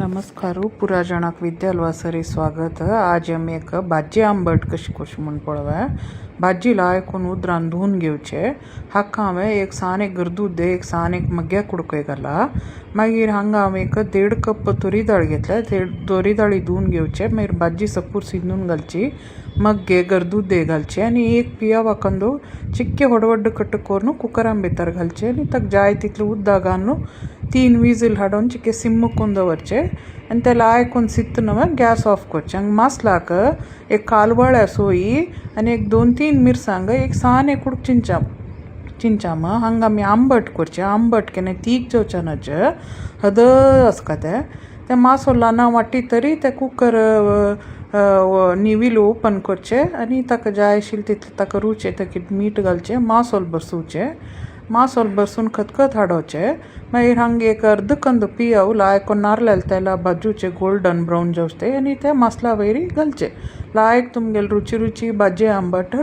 नमस्कार पुरा जाणाक विद्यालवा सरी स्वागत। आज आमी एक भाजी आंबट कशी म्हूण पळोवया। भाजी लायकून उदरान धुवन घेवचे। हाका हांवें एक सान एक गरदूद एक सान एक मग्या कुडकोय घाला। मागीर हांगा हांवें एक 1.5 कप तोरी दाळ घेतल्या। तोरी दाळी धुवन घेवचे, मागीर भाजी सपूर शिनून घालची, मग्गे गरदूद घालचे आनी एक पियावा कांदो चिक्के व्हड कट करून कुकरान भितर घालचे आनी ताका जाय तितलें उदक घालून 3 विजील हाडून चिक्के सिम करून दवरचे आनी ते लायकून सित्तना गॅस ऑफ करचे। हांगा मसालाक एक कालवळ्या सोयी आनी एक 2-3 मिरसांग, एक सान एक उडक चिंचाम हांगा आमी आंबट करचे। आंबट केन्ना तीख जेवच्यानाचे हद आसता ते मसाला ना वाटी तरी ते कुकर निविल ओपन करचे आनी ताका जाय आशिल्ले तितले ताका रुचे ताका मीठ घालचे, मासोल बसवचे, मासोल बसून खतखत हाडोवचे। मागीर हांगा एक अर्द कंद पियाव लायक नारळाल तेला भाजूचे गोल्डन ब्राउन जावचे आनी ते मसाला वयरी घालचे। लायक तुमगेले रुची भाजी आंबट